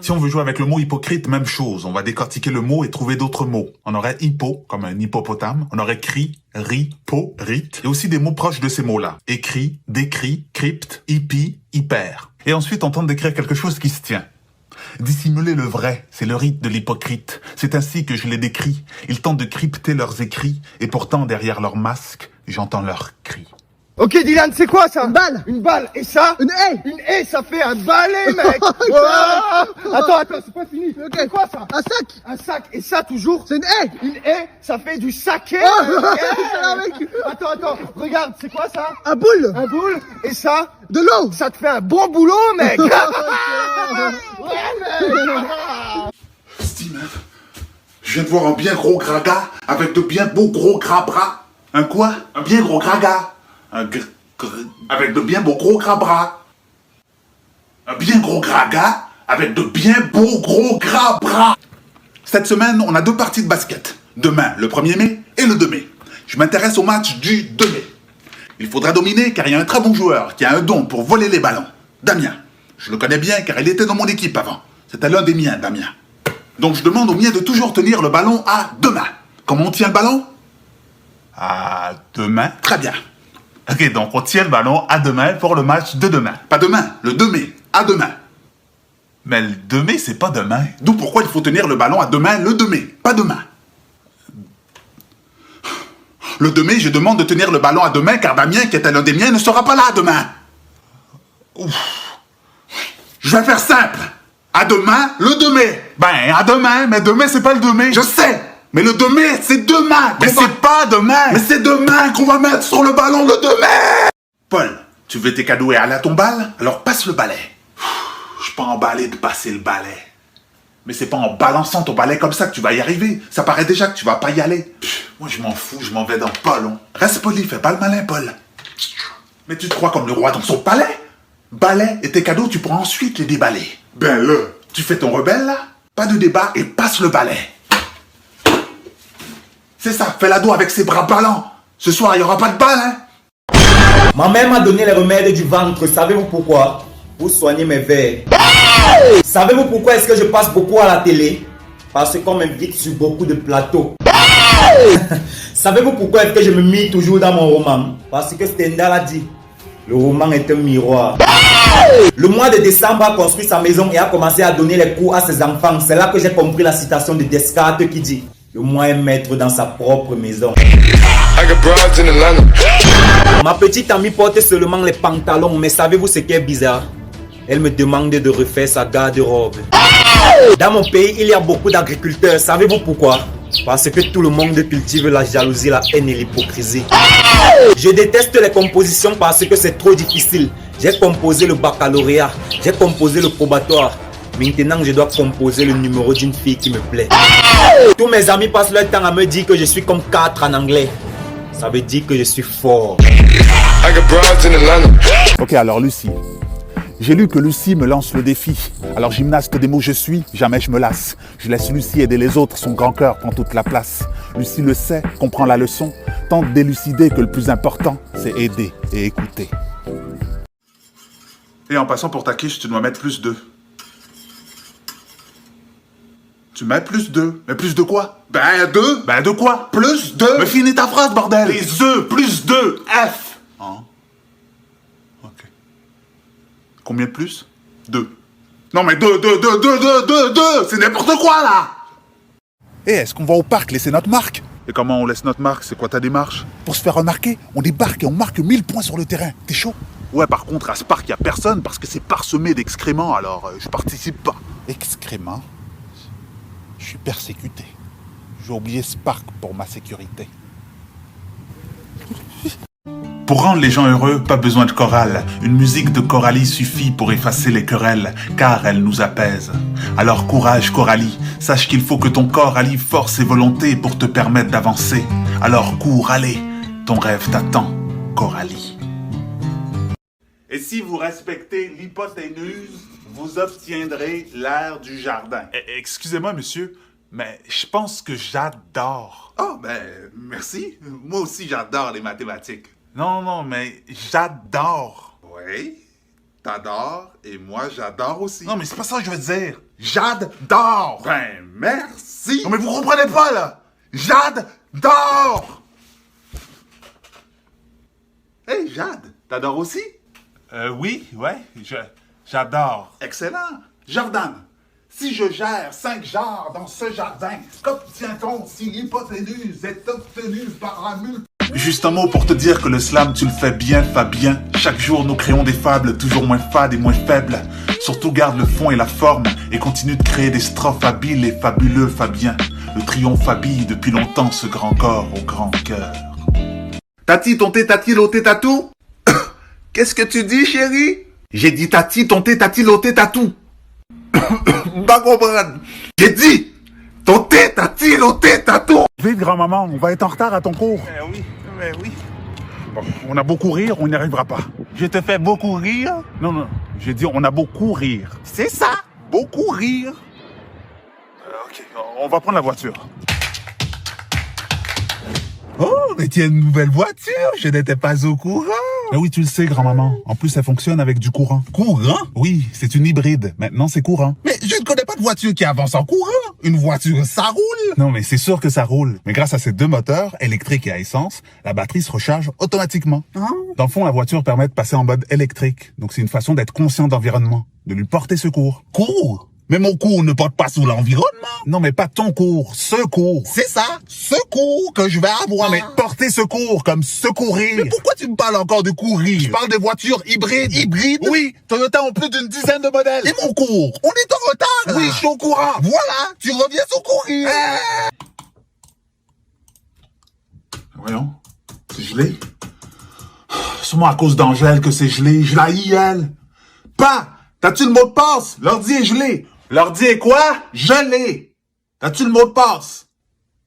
Si on veut jouer avec le mot hypocrite, même chose. On va décortiquer le mot et trouver d'autres mots. On aurait hippo, comme un hippopotame. On aurait cri, ri, po, rite. Et aussi des mots proches de ces mots-là. Écrit, décrit, crypte, hippie, hyper. Et ensuite, on tente d'écrire quelque chose qui se tient. Dissimuler le vrai, c'est le rite de l'hypocrite. C'est ainsi que je les décris. Ils tentent de crypter leurs écrits, et pourtant, derrière leur masque, j'entends leurs cris. Ok Dylan, c'est quoi ça? Une balle. Une balle. Et ça? Une haie. Une haie, ça fait un balai, mec. Oh attends, c'est pas fini. Ok. C'est quoi ça? Un sac. Un sac. Et ça toujours? C'est une haie. Une haie, ça fait du saké. Ah, mec. Attends, regarde, c'est quoi ça? Un boule. Un boule. Et ça? De l'eau. Ça te fait un bon boulot, mec. Ouais, mec. Steve, je viens de voir un bien gros graga avec de bien beaux gros gras bras. Un quoi? Un bien gros graga. Avec de bien beaux gros gras bras. Un bien gros graga avec de bien beaux gros gras bras. Cette semaine, on a 2 parties de basket. Demain, le 1er mai et le 2 mai. Je m'intéresse au match du 2 mai. Il faudra dominer car il y a un très bon joueur qui a un don pour voler les ballons. Damien. Je le connais bien car il était dans mon équipe avant. C'était l'un des miens, Damien. Donc je demande aux miens de toujours tenir le ballon à 2 mains. Comment on tient le ballon? À 2 mains. Très bien. Ok, donc on tient le ballon à 2 mains pour le match de demain. Pas demain, le 2 mai, à 2 mains. Mais le 2 mai, c'est pas demain. D'où pourquoi il faut tenir le ballon à 2 mains le 2 mai, pas demain. Le 2 mai, je demande de tenir le ballon à 2 mains car Damien, qui était l'un des miens, ne sera pas là demain. Ouf. Je vais faire simple. À demain, le 2 mai. Ben, à demain, mais demain, c'est pas le 2 mai. Je sais. Mais le 2 mai, c'est demain. Mais c'est pas demain. Mais c'est demain qu'on va mettre sur le ballon le 2 mai. Paul, tu veux tes cadeaux et aller à ton bal? Alors passe le balai. Je suis pas emballé de passer le balai. Mais c'est pas en balançant ton balai comme ça que tu vas y arriver. Ça paraît déjà que tu vas pas y aller. Moi, je m'en fous, je m'en vais dans le ballon. Reste poli, fais pas le malin, Paul. Mais tu te crois comme le roi dans son palais? Balai et tes cadeaux, tu pourras ensuite les déballer. Ben là, tu fais ton rebelle là? Pas de débat et passe le balai. C'est ça, fais l'ado avec ses bras ballants. Ce soir, il n'y aura pas de balle, hein? Ma mère m'a donné les remèdes du ventre. Savez-vous pourquoi? Pour soigner mes vers. Savez-vous pourquoi est-ce que je passe beaucoup à la télé? Parce qu'on m'invite sur beaucoup de plateaux. Savez-vous pourquoi est-ce que je me mets toujours dans mon roman? Parce que Stendhal a dit, le roman est un miroir. Le mois de décembre a construit sa maison et a commencé à donner les cours à ses enfants. C'est là que j'ai compris la citation de Descartes qui dit, le moins est maître dans sa propre maison. Ma petite amie porte seulement les pantalons, mais savez-vous ce qui est bizarre? Elle me demande de refaire sa garde-robe. Dans mon pays, il y a beaucoup d'agriculteurs. Savez-vous pourquoi? Parce que tout le monde cultive la jalousie, la haine et l'hypocrisie. Je déteste les compositions parce que c'est trop difficile. J'ai composé le baccalauréat, j'ai composé le probatoire. Maintenant, je dois composer le numéro d'une fille qui me plaît. Tous mes amis passent leur temps à me dire que je suis comme 4 en anglais. Ça veut dire que je suis fort. Ok, alors Lucie. J'ai lu que Lucie me lance le défi. Alors gymnaste des mots je suis, jamais je me lasse. Je laisse Lucie aider les autres, son grand cœur prend toute la place. Lucie le sait, comprend la leçon, tente d'élucider que le plus important, c'est aider et écouter. Et en passant pour ta quiche, tu dois mettre plus 2. Tu mets plus 2. Mais plus de quoi? Ben 2. Ben de quoi? Plus 2. Mais finis ta phrase, bordel. Les œufs, plus 2. F. Hein? Ok. Combien de plus? 2. Non mais 2. C'est n'importe quoi, là. Et est-ce qu'on va au parc laisser notre marque? Et comment on laisse notre marque? C'est quoi ta démarche? Pour se faire remarquer, on débarque et on marque 1000 points sur le terrain. T'es chaud? Ouais, par contre, à ce parc, il n'y a personne parce que c'est parsemé d'excréments, alors je participe pas. Excréments? Je suis persécuté. J'ai oublié ce parc pour ma sécurité. Pour rendre les gens heureux, pas besoin de chorale. Une musique de Coralie suffit pour effacer les querelles, car elle nous apaise. Alors courage Coralie, sache qu'il faut que ton corps allie force et volonté pour te permettre d'avancer. Alors cours, allez, ton rêve t'attend, Coralie. Et si vous respectez l'hypoténuse, vous obtiendrez l'air du jardin. Excusez-moi, monsieur, mais je pense que j'adore. Oh, ben, merci. Moi aussi, j'adore les mathématiques. Non, mais j'adore. Oui? t'adores et moi j'adore aussi. Non mais c'est pas ça que je veux dire. J'adore. Ben merci. Non mais vous comprenez pas là. J'adore. Hey Jade, t'adores aussi? Oui, ouais, j'adore. Excellent. Jordan, si je gère 5 genres dans ce jardin, qu'obtient-on si l'hypoténuse est obtenue par la multiplication? Juste un mot pour te dire que le slam, tu le fais bien, Fabien. Chaque jour, nous créons des fables toujours moins fades et moins faibles. Surtout garde le fond et la forme et continue de créer des strophes habiles et fabuleux, Fabien. Le triomphe habille depuis longtemps ce grand corps au grand cœur. Tati, ton thé, tati, loté, tatou? Qu'est-ce que tu dis, chérie? J'ai dit tati, ton thé, tati, loté, tatou. Pas comprendre. J'ai dit ton thé, tati, loté, tatou. Vite, grand-maman, on va être en retard à ton cours. Oui. Bon, on a beau courir, on n'y arrivera pas. Je te fais beaucoup rire. Non, j'ai dit on a beau courir. C'est ça. Beaucoup rire. Ok, on va prendre la voiture. Oh, mais tu as une nouvelle voiture. Je n'étais pas au courant. Ah oui, tu le sais, grand-maman. En plus, elle fonctionne avec du courant. Courant? Oui, c'est une hybride. Maintenant, c'est courant. Mais je ne connais pas de voiture qui avance en courant. Une voiture, ça roule. Non, mais c'est sûr que ça roule. Mais grâce à ces deux moteurs, électrique et à essence, la batterie se recharge automatiquement. Hein? Dans le fond, la voiture permet de passer en mode électrique. Donc, c'est une façon d'être conscient d'environnement, de lui porter secours. Cours? Mais mon cours ne porte pas sur l'environnement. Non, mais pas ton cours, secours. C'est ça, secours que je vais avoir. Mais porter secours, comme secourir. Mais pourquoi tu me parles encore de courir? Je parle de voitures hybrides. Hybrides? Oui, Toyota ont plus d'une dizaine de modèles. Et mon cours? On est en retard. Oui, je suis au courant. Voilà, tu reviens sur courir. Voyons, c'est gelé. Sûrement à cause d'Angèle que c'est gelé. Je la haïs, elle. Pas! T'as-tu le mot de passe? L'ordi est gelé. L'ordi est quoi? Gelé. T'as-tu le mot de passe?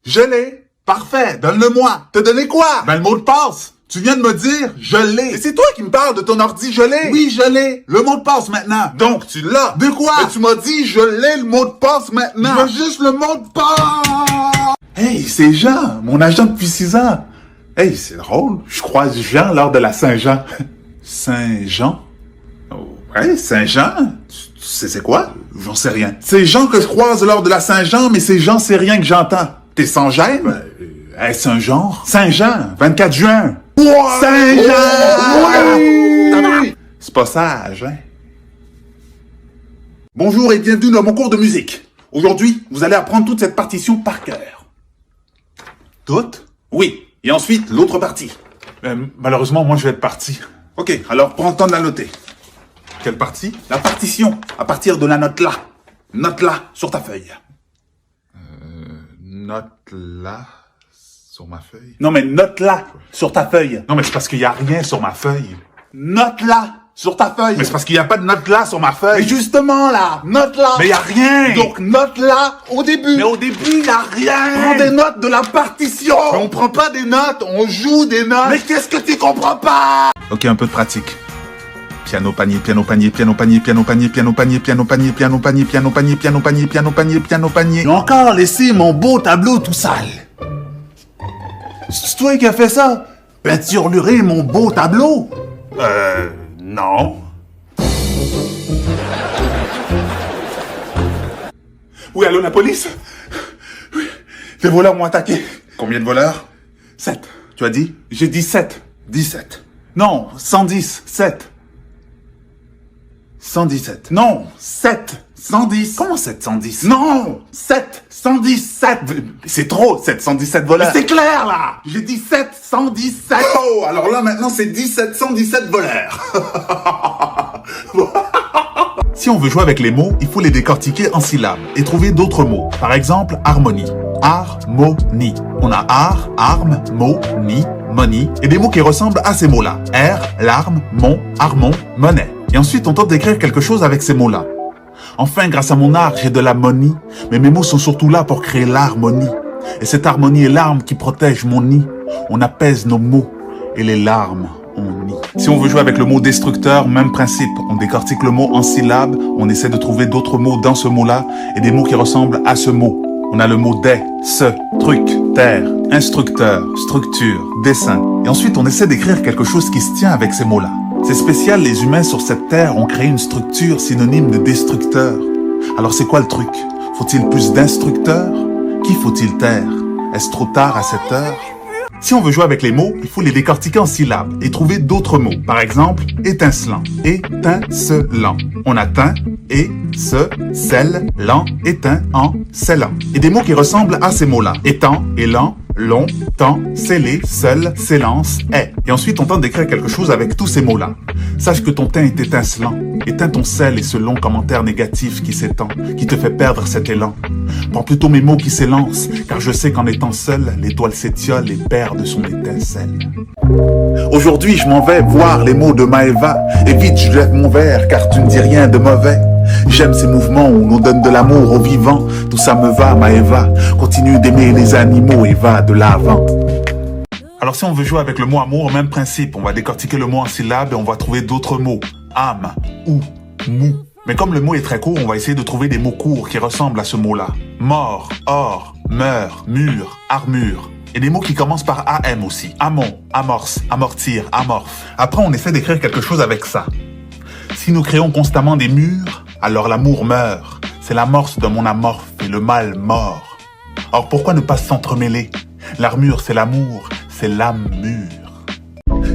Gelé. Parfait, donne-le-moi. Te donner quoi? Ben le mot de passe. Tu viens de me dire, je l'ai. Et c'est toi qui me parles de ton ordi gelé. Oui, je l'ai. Le mot de passe maintenant. Donc, tu l'as. De quoi? Mais tu m'as dit, je l'ai le mot de passe maintenant. Je veux juste le mot de passe. Hey, c'est Jean, mon agent depuis 6 ans. Hey, c'est drôle. Je croise Jean lors de la Saint-Jean. Saint-Jean? Oh, ouais, Saint-Jean? Tu sais c'est quoi? J'en sais rien. C'est Jean que je croise lors de la Saint-Jean, mais c'est Jean, c'est rien que j'entends. T'es sans gêne? Est-ce un genre? Saint-Jean, 24 juin. Saint-Jean! Oui! C'est pas sage, hein? Bonjour et bienvenue dans mon cours de musique. Aujourd'hui, vous allez apprendre toute cette partition par cœur. Toute? Oui. Et ensuite, l'autre partie. Malheureusement, moi, je vais être parti. Ok, alors prends le temps de la noter. Quelle partie? La partition, à partir de la note là. Note là, sur ta feuille. Note là, sur ma feuille? Non, mais note là, sur ta feuille. Non, mais c'est parce qu'il n'y a rien sur ma feuille. Note là, sur ta feuille. Mais c'est parce qu'il n'y a pas de note là sur ma feuille. Mais justement là, note là. Mais il n'y a rien. Donc note là, au début. Mais au début, il n'y a rien. Prends des notes de la partition. Mais on prend pas des notes, on joue des notes. Mais qu'est-ce que tu comprends pas? Ok, un peu de pratique. Piano panier, piano panier, piano panier, piano panier, piano panier, piano panier, piano panier, piano panier, piano panier, piano panier, piano panier. J'ai encore laissé mon beau tableau tout sale. C'est toi qui as fait ça? Peinturlurer mon beau tableau? Non. Oui, allô, la police? Oui, des voleurs m'ont attaqué. Combien de voleurs? 7. Tu as dit? J'ai dit 7. 17. Non, 110. 7. 117. Non, 7. 110. Comment 710? Non, 7. 117. C'est trop, 717 voleurs. C'est clair, là. J'ai dit 717. Oh, alors là, maintenant, c'est 1717 voleurs. Si on veut jouer avec les mots, il faut les décortiquer en syllabes et trouver d'autres mots. Par exemple, harmonie. Harmonie. On a art, arme, mot, ni, money, et des mots qui ressemblent à ces mots-là. Air, larme, mon, harmon, monnaie. Et ensuite, on tente d'écrire quelque chose avec ces mots-là. Enfin, grâce à mon art, j'ai de la money, mais mes mots sont surtout là pour créer l'harmonie. Et cette harmonie est l'arme qui protège mon nid. On apaise nos mots et les larmes, on nie. Si on veut jouer avec le mot destructeur, même principe. On décortique le mot en syllabes, on essaie de trouver d'autres mots dans ce mot-là et des mots qui ressemblent à ce mot. On a le mot des, ce, truc, terre, instructeur, structure, dessin. Et ensuite, on essaie d'écrire quelque chose qui se tient avec ces mots-là. C'est spécial, les humains sur cette terre ont créé une structure synonyme de destructeur. Alors c'est quoi le truc? Faut-il plus d'instructeurs? Qui faut-il taire? Est-ce trop tard à cette heure? Si on veut jouer avec les mots, il faut les décortiquer en syllabes et trouver d'autres mots. Par exemple, étincelant, étincelant. On a teint, et, ce, celle, lent, éteint, en, scellant. Et des mots qui ressemblent à ces mots-là. Étant, élan, long, temps, scellé, seul, s'élance, est. Et ensuite, on tente d'écrire quelque chose avec tous ces mots-là. Sache que ton teint est étincelant. Éteins ton sel et ce long commentaire négatif qui s'étend, qui te fait perdre cet élan. Prends plutôt mes mots qui s'élancent, car je sais qu'en étant seul, l'étoile s'étiole et perd de son étincelle. Aujourd'hui, je m'en vais voir les mots de Maëva, et vite je lève mon verre, car tu ne dis rien de mauvais. J'aime ces mouvements où l'on donne de l'amour aux vivants, tout ça me va, Maëva. Continue d'aimer les animaux et va de l'avant. Alors si on veut jouer avec le mot amour, même principe, on va décortiquer le mot en syllabes et on va trouver d'autres mots. Âme, ou, mou. Mais comme le mot est très court, on va essayer de trouver des mots courts qui ressemblent à ce mot-là. Mort, or, meurt, mur, armure. Et des mots qui commencent par AM aussi. Amont, amorce, amortir, amorphe. Après, on essaie d'écrire quelque chose avec ça. Si nous créons constamment des murs, alors l'amour meurt. C'est l'amorce de mon amorphe et le mal mort. Or, pourquoi ne pas s'entremêler? L'armure, c'est l'amour, c'est l'âme mûre.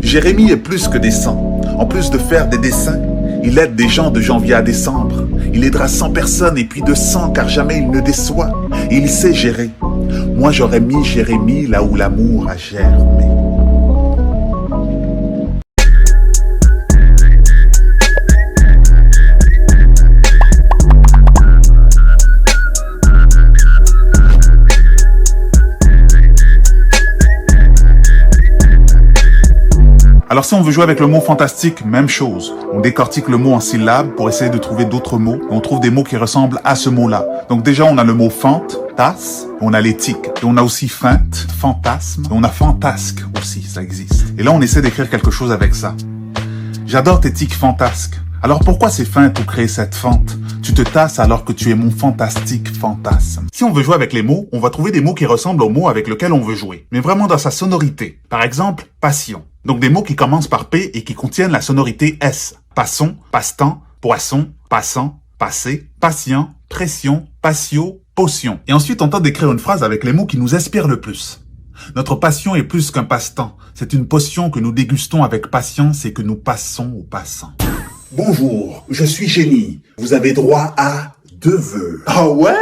Jérémie est plus que des sangs. En plus de faire des dessins, il aide des gens de janvier à décembre. Il aidera 100 personnes et puis 200 car jamais il ne déçoit. Et il sait gérer. Moi j'aurais mis Jérémie là où l'amour a germé. Alors si on veut jouer avec le mot fantastique, même chose. On décortique le mot en syllabes pour essayer de trouver d'autres mots. On trouve des mots qui ressemblent à ce mot-là. Donc déjà, on a le mot fante, tasse, on a l'éthique. Et on a aussi feinte, fantasme, et on a fantasque aussi, ça existe. Et là, on essaie d'écrire quelque chose avec ça. J'adore tes tics fantasques. Alors pourquoi c'est feinte ou créer cette fente? Tu te tasses alors que tu es mon fantastique fantasme. Si on veut jouer avec les mots, on va trouver des mots qui ressemblent aux mots avec lesquels on veut jouer. Mais vraiment dans sa sonorité. Par exemple, passion. Donc des mots qui commencent par P et qui contiennent la sonorité S. Passons, passe-temps, poisson, passant, passé, patient, pression, patio, potion. Et ensuite, on tente d'écrire une phrase avec les mots qui nous inspirent le plus. Notre passion est plus qu'un passe-temps. C'est une potion que nous dégustons avec patience et que nous passons aux passants. Bonjour, je suis Génie. Vous avez droit à 2 vœux. Ah ouais?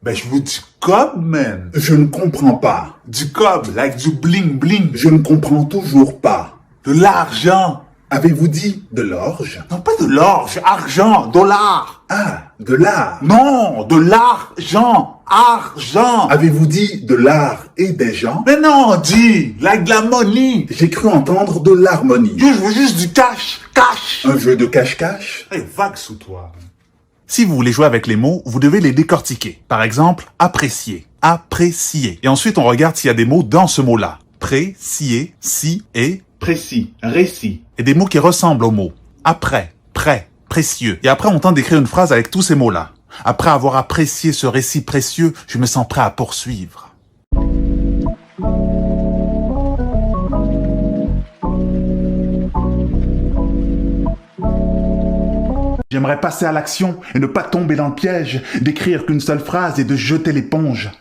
Ben je veux du cob, man. Je ne comprends pas. Du cob, like du bling bling. Je ne comprends toujours pas. De l'argent. Avez-vous dit de l'orge? Non, pas de l'orge, argent, dollar. Ah, de l'art. Non, de l'argent, argent. Avez-vous dit de l'art et des gens? Mais non, dis, like de la money. J'ai cru entendre de l'harmonie. Je veux juste du cash, cash. Un jeu de cache-cache? Hey, vague sous toi. Si vous voulez jouer avec les mots, vous devez les décortiquer. Par exemple, apprécier, apprécier. Et ensuite, on regarde s'il y a des mots dans ce mot-là. Précier, si et précis, récit. Et des mots qui ressemblent aux mots. Après, prêt, précieux. Et après, on tente d'écrire une phrase avec tous ces mots-là. Après avoir apprécié ce récit précieux, je me sens prêt à poursuivre. J'aimerais passer à l'action et ne pas tomber dans le piège d'écrire qu'une seule phrase et de jeter l'éponge.